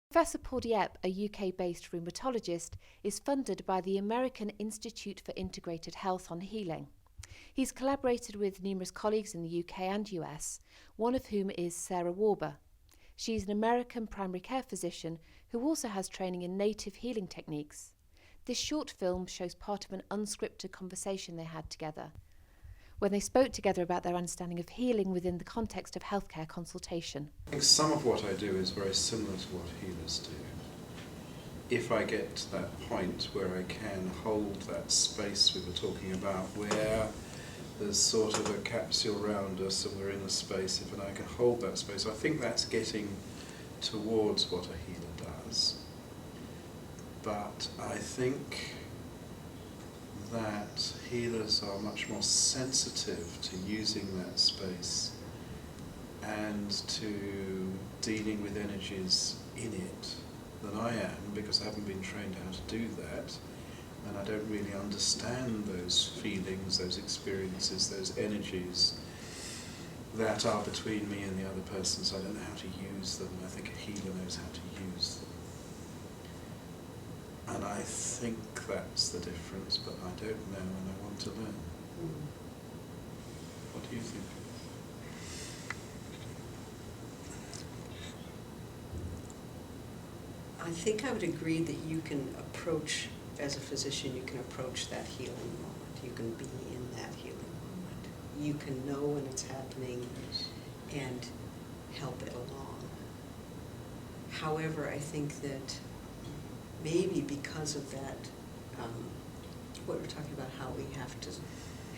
Professor Paul Dieppe, a UK-based rheumatologist, is funded by the American Institute for Integrated Health on Healing. He's collaborated with numerous colleagues in the UK and US, one of whom is Sara Warber. She's an American primary care physician who also has training in native healing techniques. This short film shows part of an unscripted conversation they had together, when they spoke together about their understanding of healing within the context of healthcare consultation. I think some of what I do is very similar to what healers do. If I get to that point where I can hold that space we were talking about, where there's sort of a capsule around us and we're in a space, if I can hold that space, I think that's getting towards what a healer does. But I think that healers are much more sensitive to using that space and to dealing with energies in it than I am, because I haven't been trained how to do that, and I don't really understand those feelings, those experiences, those energies that are between me and the other person, so I don't know how to use them. I think a healer knows how to use them. And I think that's the difference, but I don't know and I want to learn. What do you think? I think I would agree that you can approach, as a physician, you can approach that healing moment. You can be in that healing moment. You can know when it's happening and help it along. However, I think that maybe because of that, what we're talking about, how we have to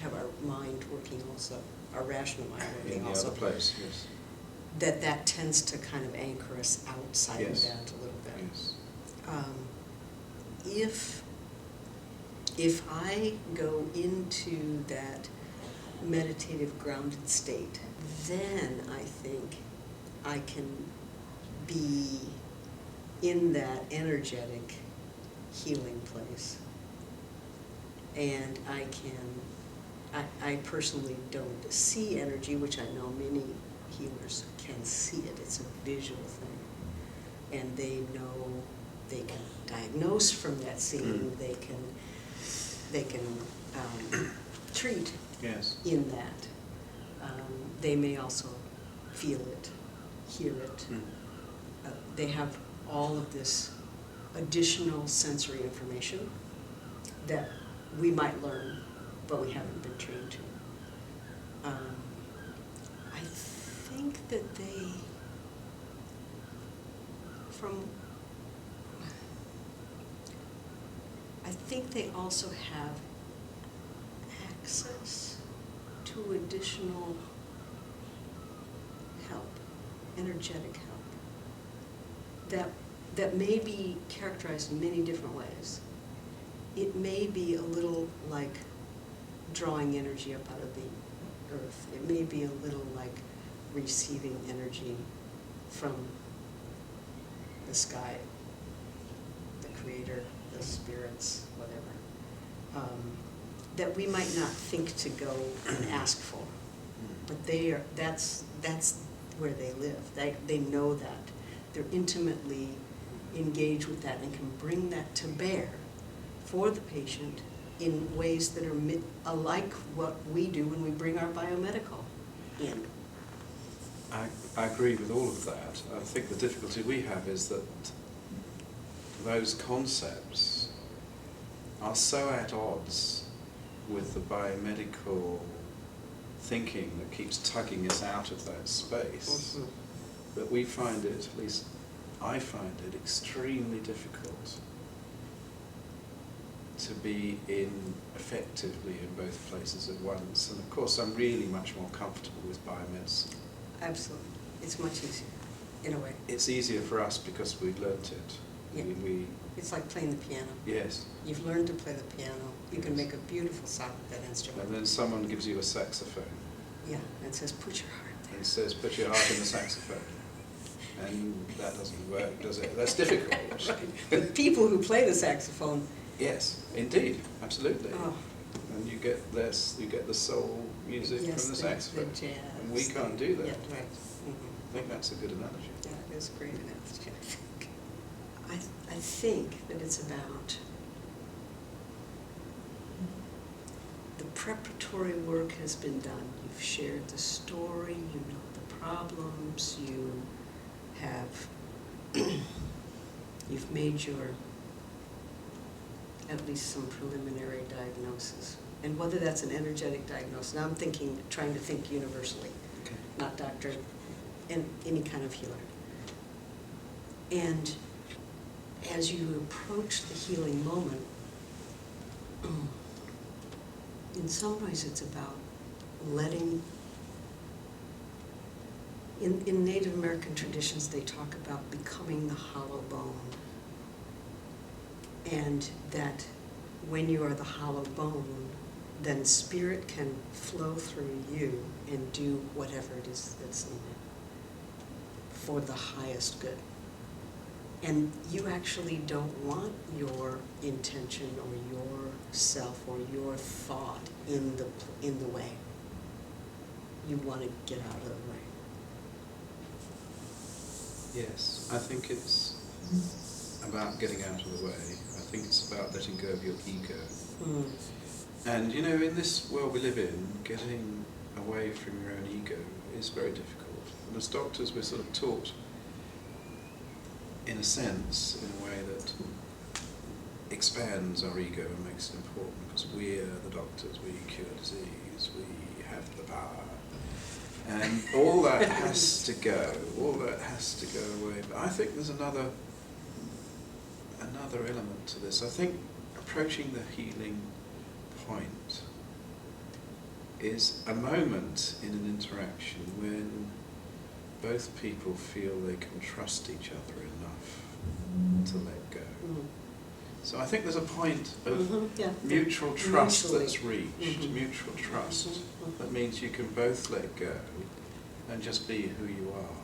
have our mind working also, our rational mind working also. In the other place, yes. That tends to kind of anchor us outside of that a little bit. Yes. If I go into that meditative grounded state, then I think I can be in that energetic healing place. And I personally don't see energy, which I know many healers can see it. It's a visual thing. And they know they can diagnose from that seeing, they can treat in that. They may also feel it, hear it. They have all of this additional sensory information that we might learn, but we haven't been trained to. I think that I think they also have access to additional help, energetic help, that may be characterized in many different ways. It may be a little like drawing energy up out of the earth. It may be a little like receiving energy from the sky, the creator, the spirits, whatever, that we might not think to go and ask for, but that's where they live. They know that. They're intimately engaged with that and can bring that to bear for the patient in ways that are like what we do when we bring our biomedical in. I agree with all of that. I think the difficulty we have is that those concepts are so at odds with the biomedical thinking that keeps tugging us out of that space, that we find it, at least I find it, extremely difficult to be in effectively in both places at once. And of course I'm really much more comfortable with biomedicine. Absolutely. It's much easier, in a way. It's easier for us because we've learnt it. Yeah. It's like playing the piano. Yes. You've learned to play the piano. You can make a beautiful sound with that instrument. And then someone gives you a saxophone. Yeah, and says, put your heart there. And says, put your heart in the saxophone. And that doesn't work, does it? That's difficult. Right. The people who play the saxophone. Yes, indeed, absolutely. Oh. And you get this, you get the soul music from the saxophone. The jazz. And we can't do that. Yeah, right. Mm-hmm. I think that's a good analogy. Yeah, it is a great analogy, I think. I think that it's about the preparatory work has been done. You've shared the story, you know the problems, you have, you've made your, at least some preliminary diagnosis. And whether that's an energetic diagnosis, now I'm trying to think universally, Okay. not doctor, and any kind of healer. And as you approach the healing moment, in some ways it's about letting, in Native American traditions they talk about becoming the hollow bone. And that when you are the hollow bone, then spirit can flow through you and do whatever it is that's needed for the highest good. And you actually don't want your intention or your self or your thought in the way. You want to get out of the way. Yes, I think it's about getting out of the way. I think it's about letting go of your ego. Mm. And you know, in this world we live in, getting away from your own ego is very difficult. And as doctors, we're sort of taught, in a sense, in a way that expands our ego and makes it important, because we're the doctors, we cure disease, we have the power. And all that has to go, away. But I think there's another element to this. I think approaching the healing point is a moment in an interaction when both people feel they can trust each other enough to let go. Mm. So I think there's a point of Yeah. mutual trust Mutually. that's reached, mutual trust. That means you can both let go and just be who you are.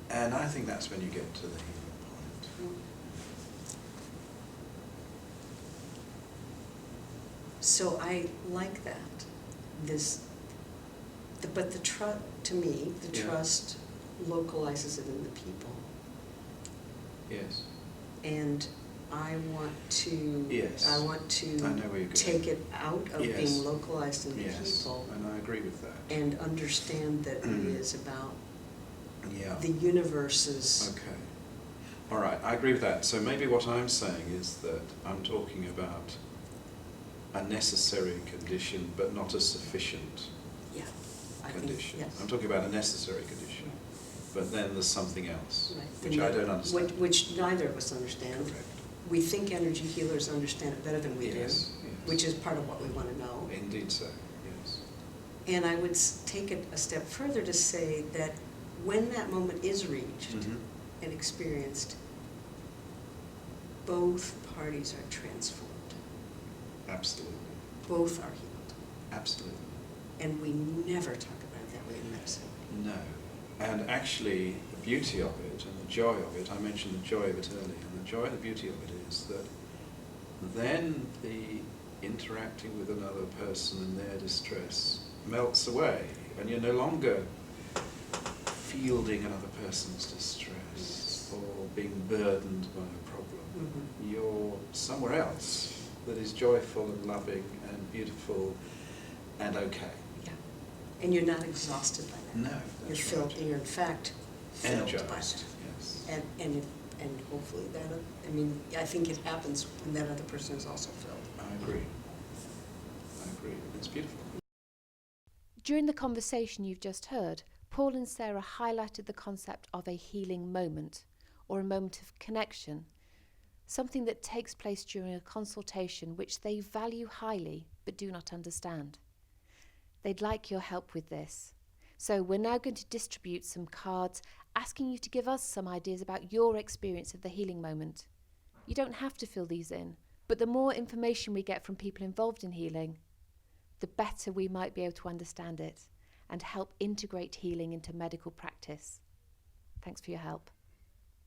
And I think that's when you get to the healing point. So I like that. But the trust, to me, the Yeah. trust localizes it in the people. Yes. And I want to. Yes. I want to I know where you're going. take it out of Yes. being localized in the Yes, people and I agree with that. and understand that it is about Yeah. the universe's. Okay. All right, I agree with that. So maybe what I'm saying is that I'm talking about a necessary condition, but not a sufficient Yeah. I condition. think, yes. I'm talking about a necessary condition, but then there's something else, Right. which I don't understand. Which neither of us understand. Correct. We think energy healers understand it better than we do, Yes, which is part of what we want to know. Indeed so, yes. And I would take it a step further to say that when that moment is reached Mhm. and experienced, both parties are transformed. Absolutely. Both are healed. Absolutely. And we never talk about it that way in medicine. No. And actually, the beauty of it and the joy of it, I mentioned the joy of it earlier, and the joy and the beauty of it is that then the interacting with another person and their distress melts away, and you're no longer fielding another person's distress or being burdened by a problem. Mm-hmm. You're somewhere else that is joyful and loving and beautiful and okay. Yeah. And you're not exhausted by that. No, You're that's filled, right. you're in fact filled by Energized, that. yes. And hopefully that, I mean, I think it happens when that other person is also filled. I agree. It's beautiful. During the conversation you've just heard, Paul and Sara highlighted the concept of a healing moment, or a moment of connection, something that takes place during a consultation which they value highly but do not understand. They'd like your help with this. So we're now going to distribute some cards asking you to give us some ideas about your experience of the healing moment. You don't have to fill these in, but the more information we get from people involved in healing, the better we might be able to understand it and help integrate healing into medical practice. Thanks for your help.